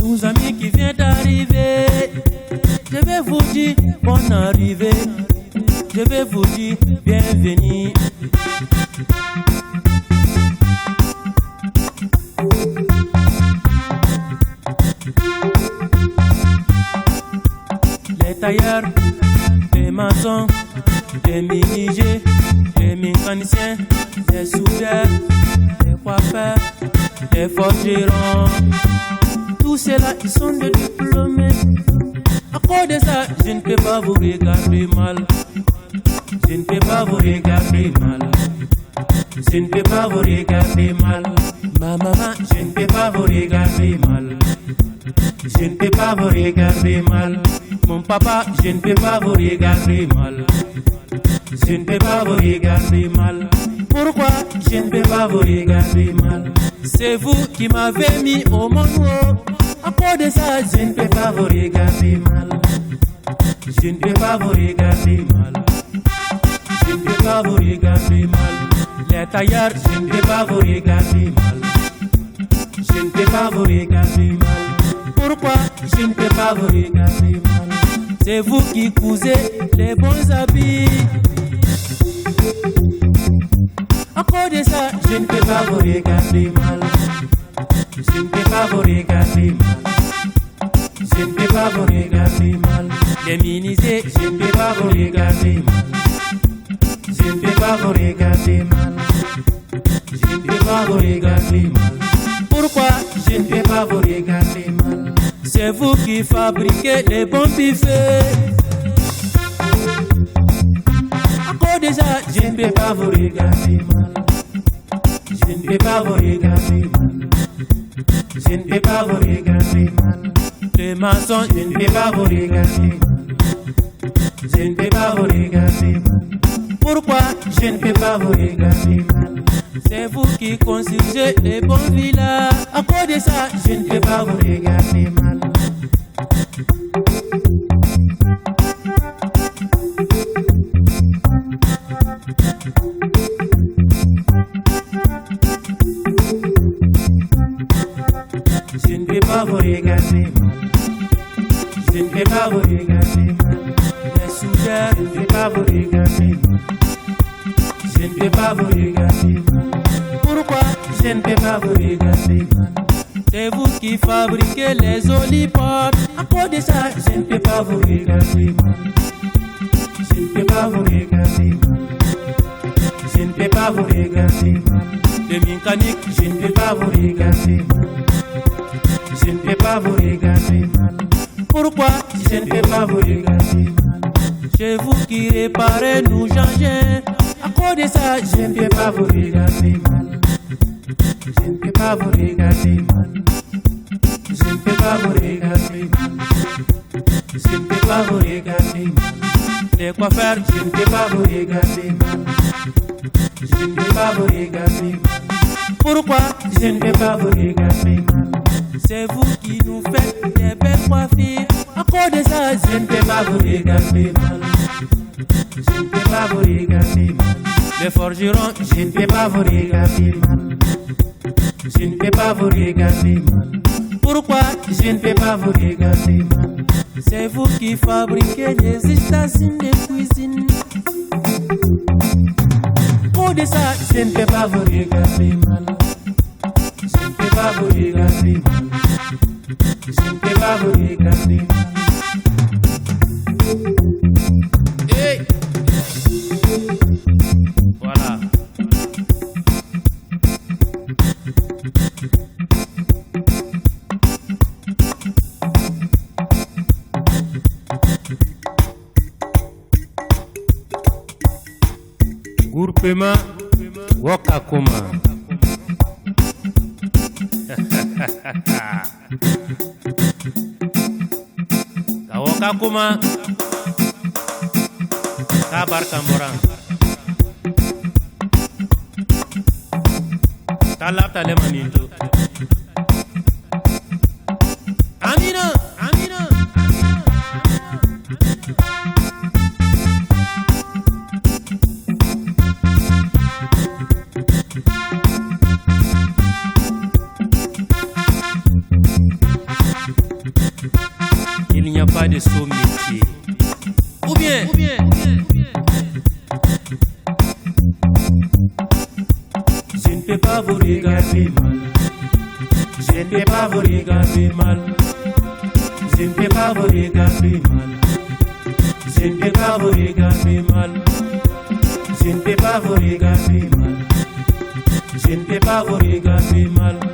Nos amis qui viennent d'arriver, je vais vous dire bonne arrivée, je vais vous dire bienvenue. Les tailleurs, les maçons, les menuisiers, les mécaniciens, les soudeurs, les coiffeurs, les forgerons. Tous ceux-là, ils sont des diplômés. À cause de ça, je ne peux pas vous regarder mal. Je ne peux pas vous regarder mal. Je ne peux pas vous regarder mal. Ma maman, je ne peux pas vous regarder mal. Je ne peux pas vous regarder mal. Mon papa, je ne peux pas vous regarder mal. Je ne peux pas vous regarder mal. Pourquoi je ne peux pas vous regarder mal? C'est vous qui m'avez mis au monde. À cause de ça, je ne peux pas vous regarder mal. Je ne peux pas vous regarder mal. Je ne peux pas vous regarder mal. Les tailleurs, je ne peux pas vous regarder mal. Je ne peux pas vous regarder mal. Pourquoi je ne peux pas vous regarder mal? C'est vous qui cousez les bons habits. À cause de ça, je ne peux pas vous regarder mal. Je ne peux pas vous regarder mal. Je ne peux pas vous regarder mal. Les menuisiers, je ne peux pas vous regarder mal. Je ne peux pas vous regarder mal. Je ne peux pas vous regarder mal. Pourquoi je ne peux pas vous regarder mal? C'est vous qui fabriquez les bons buffets. À cause de ça, je ne peux pas vous regarder mal. Je ne peux pas vous regarder mal. Je ne peux pas vous regarder mal. Les maçons, je ne peux pas vous regarder mal. Je ne peux pas vous regarder mal. Pourquoi je ne peux pas vous regarder mal? C'est vous qui construisez les bons villas. À cause de ça, je ne peux pas vous regarder mal. Je ne peux pas vous regarder mal. Je ne peux pas vous regarder mal. Les soudeurs, je ne peux pas vous regarder mal. Je ne peux pas vous regarder mal. Pourquoi je ne peux pas vous regarder mal? C'est vous qui fabriquez les olipotes. À cause de ça, je ne peux pas vous regarder mal. Je ne peux pas vous regarder mal. Je ne peux pas vous regarder mal. Les mécaniques, je ne peux pas vous regarder mal. Je ne peux pas vous regarder mal. Pourquoi je ne peux pas vous regarder mal? C'est vous qui réparez nos engins. À cause de ça, je ne peux pas vous regarder mal. Je ne peux pas vous regarder mal. Je ne peux pas vous regarder mal. Je ne peux pas vous regarder mal. Les coiffeurs, je ne peux pas vous regarder mal. Je ne peux pas vous regarder mal. Pourquoi je ne peux pas vous regarder mal? C'est vous qui nous faites des belles coiffures. À cause de ça, je ne peux pas vous regarder mal. Je ne peux pas vous regarder mal. Les forgerons, je ne peux pas vous regarder mal. Je ne peux pas vous regarder mal. Pourquoi je ne peux pas vous regarder mal? C'est vous qui fabriquez des stations de cuisine. Pour de ça, je ne peux pas vous regarder mal. Je ne peux pas vous regarder mal. Je ne peux pas vous regarder mal. Hey! Voilà. Groupement Wakakoma. Kawoka kuma kabar kamboran talap tale maninto Amina Amina Il n'y a pas de saut métier. Ou bien. Je ne peux pas vous regarder mal. Je ne peux pas vous regarder mal. Je ne peux pas vous regarder mal. Je ne peux pas vous regarder mal. Je ne peux pas vous regarder mal. Je ne peux pas vous regarder mal.